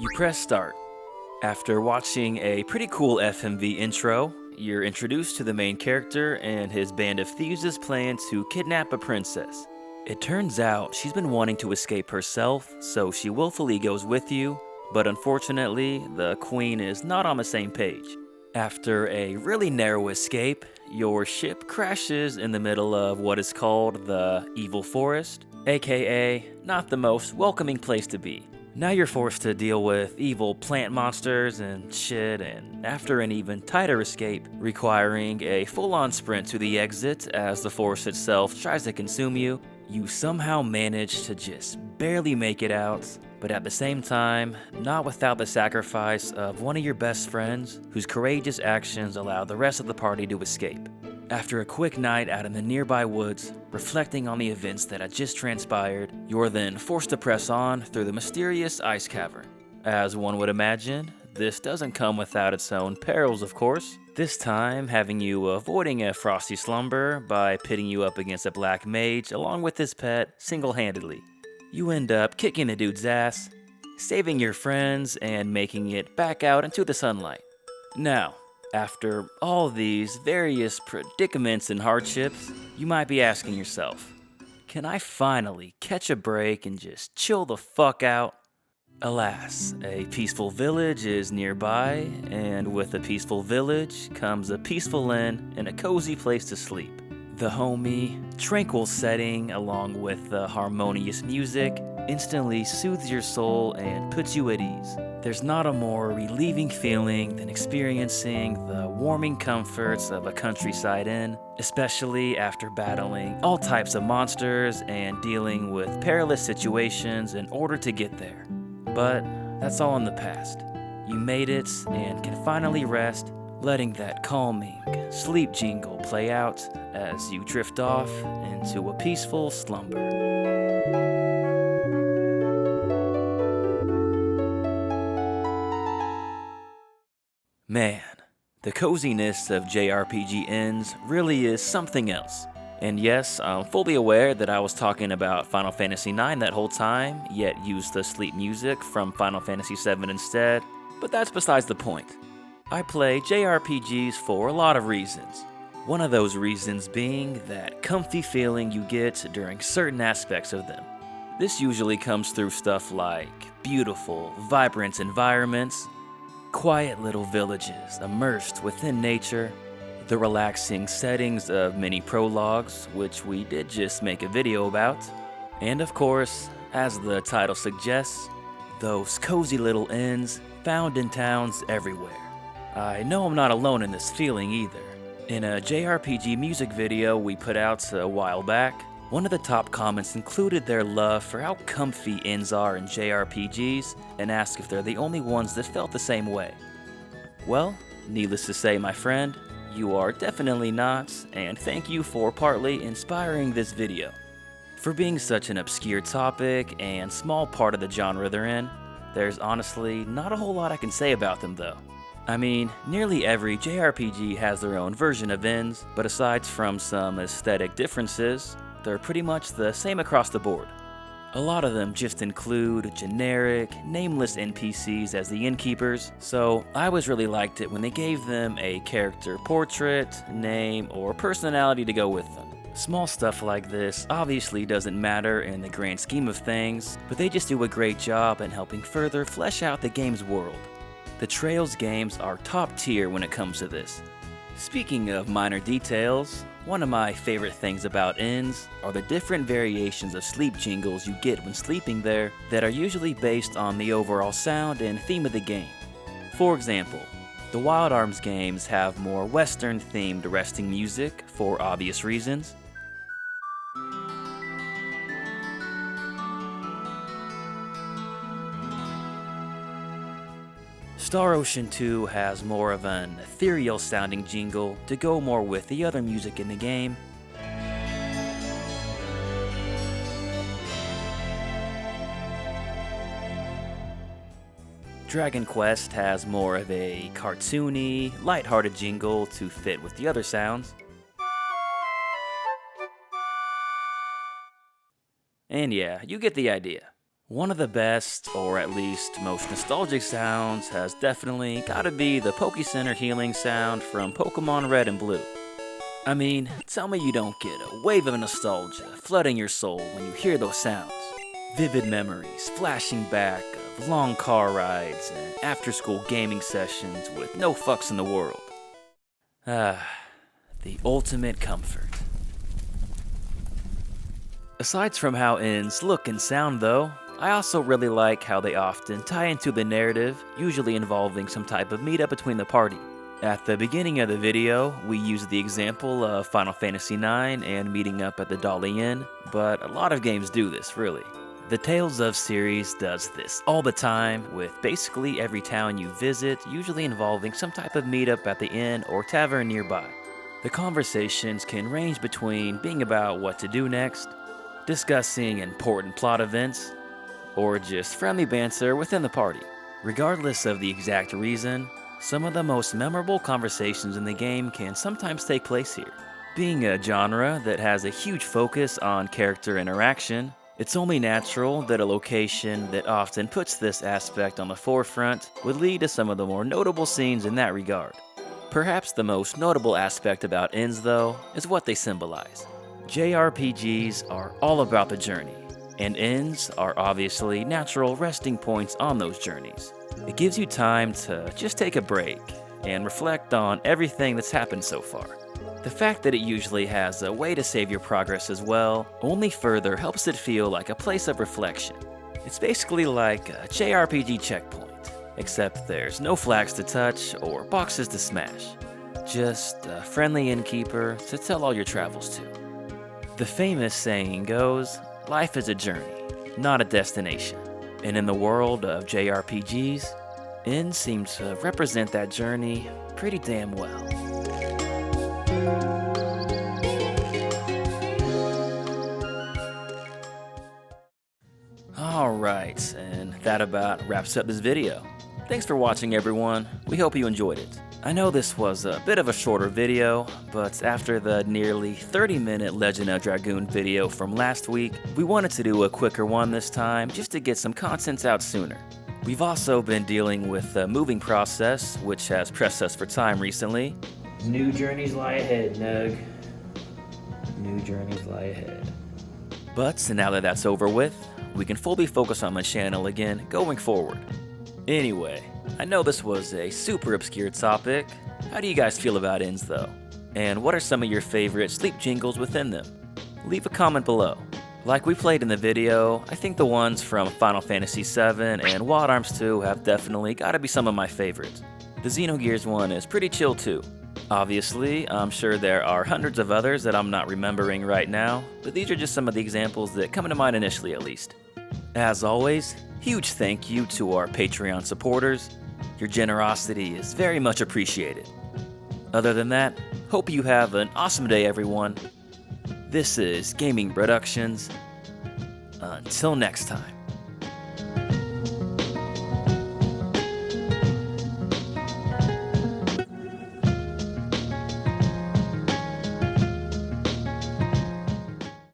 You press start. After watching a pretty cool FMV intro, you're introduced to the main character and his band of thieves' plan to kidnap a princess. It turns out she's been wanting to escape herself, so she willfully goes with you, but unfortunately, the queen is not on the same page. After a really narrow escape, your ship crashes in the middle of what is called the Evil Forest, aka not the most welcoming place to be. Now you're forced to deal with evil plant monsters and shit, and after an even tighter escape, requiring a full-on sprint to the exit as the forest itself tries to consume you, you somehow manage to just barely make it out, but at the same time, not without the sacrifice of one of your best friends, whose courageous actions allow the rest of the party to escape. After a quick night out in the nearby woods, reflecting on the events that had just transpired, you're then forced to press on through the mysterious ice cavern. As one would imagine, this doesn't come without its own perils, of course. This time, having you avoiding a frosty slumber by pitting you up against a black mage along with his pet single-handedly. You end up kicking the dude's ass, saving your friends, and making it back out into the sunlight. Now, after all these various predicaments and hardships, you might be asking yourself, can I finally catch a break and just chill the fuck out? Alas, a peaceful village is nearby, and with a peaceful village comes a peaceful inn and a cozy place to sleep. The homey, tranquil setting along with the harmonious music instantly soothes your soul and puts you at ease. There's not a more relieving feeling than experiencing the warming comforts of a countryside inn, especially after battling all types of monsters and dealing with perilous situations in order to get there. But that's all in the past. You made it and can finally rest, letting that calming sleep jingle play out as you drift off into a peaceful slumber. Man, the coziness of JRPG ends really is something else. And yes, I'm fully aware that I was talking about Final Fantasy IX that whole time, yet used the sleep music from Final Fantasy VII instead, but that's besides the point. I play JRPGs for a lot of reasons. One of those reasons being that comfy feeling you get during certain aspects of them. This usually comes through stuff like beautiful, vibrant environments, quiet little villages immersed within nature, the relaxing settings of many prologues, which we did just make a video about, and of course, as the title suggests, those cozy little inns found in towns everywhere. I know I'm not alone in this feeling either. In a JRPG music video we put out a while back, one of the top comments included their love for how comfy inns are in JRPGs and asked if they're the only ones that felt the same way. Well, needless to say, my friend, you are definitely not, and thank you for partly inspiring this video. For being such an obscure topic and small part of the genre they're in, there's honestly not a whole lot I can say about them though. I mean, nearly every JRPG has their own version of inns, but aside from some aesthetic differences, they're pretty much the same across the board. A lot of them just include generic, nameless NPCs as the innkeepers, so I always really liked it when they gave them a character portrait, name, or personality to go with them. Small stuff like this obviously doesn't matter in the grand scheme of things, but they just do a great job in helping further flesh out the game's world. The Trails games are top tier when it comes to this. Speaking of minor details, one of my favorite things about inns are the different variations of sleep jingles you get when sleeping there that are usually based on the overall sound and theme of the game. For example, the Wild Arms games have more Western-themed resting music for obvious reasons. Star Ocean 2 has more of an ethereal sounding jingle to go more with the other music in the game. Dragon Quest has more of a cartoony, lighthearted jingle to fit with the other sounds. And yeah, you get the idea. One of the best, or at least most nostalgic sounds has definitely gotta be the Poke Center healing sound from Pokemon Red and Blue. I mean, tell me you don't get a wave of nostalgia flooding your soul when you hear those sounds. Vivid memories flashing back of long car rides and after-school gaming sessions with no fucks in the world. The ultimate comfort. Aside from how inns look and sound though, I also really like how they often tie into the narrative, usually involving some type of meetup between the party. At the beginning of the video, we use the example of Final Fantasy IX and meeting up at the Dolly Inn, but a lot of games do this, really. The Tales of series does this all the time, with basically every town you visit usually involving some type of meetup at the inn or tavern nearby. The conversations can range between being about what to do next, discussing important plot events, or just friendly banter within the party. Regardless of the exact reason, some of the most memorable conversations in the game can sometimes take place here. Being a genre that has a huge focus on character interaction, it's only natural that a location that often puts this aspect on the forefront would lead to some of the more notable scenes in that regard. Perhaps the most notable aspect about inns, though, is what they symbolize. JRPGs are all about the journey, and inns are obviously natural resting points on those journeys. It gives you time to just take a break and reflect on everything that's happened so far. The fact that it usually has a way to save your progress as well only further helps it feel like a place of reflection. It's basically like a JRPG checkpoint, except there's no flags to touch or boxes to smash. Just a friendly innkeeper to tell all your travels to. The famous saying goes, life is a journey, not a destination. And in the world of JRPGs, inns seem to represent that journey pretty damn well. Alright, and that about wraps up this video. Thanks for watching everyone, we hope you enjoyed it. I know this was a bit of a shorter video, but after the nearly 30-minute Legend of Dragoon video from last week, we wanted to do a quicker one this time just to get some content out sooner. We've also been dealing with the moving process, which has pressed us for time recently. New journeys lie ahead, Nug. New journeys lie ahead. But now that that's over with, we can fully focus on my channel again going forward. Anyway, I know this was a super obscure topic. How do you guys feel about inns though? And what are some of your favorite sleep jingles within them? Leave a comment below. Like we played in the video, I think the ones from Final Fantasy VII and Wild Arms 2 have definitely gotta be some of my favorites. The Xenogears one is pretty chill too. Obviously, I'm sure there are hundreds of others that I'm not remembering right now, but these are just some of the examples that come to mind initially at least. As always, huge thank you to our Patreon supporters. Your generosity is very much appreciated. Other than that, hope you have an awesome day everyone. This is Gaming Productions. Until next time.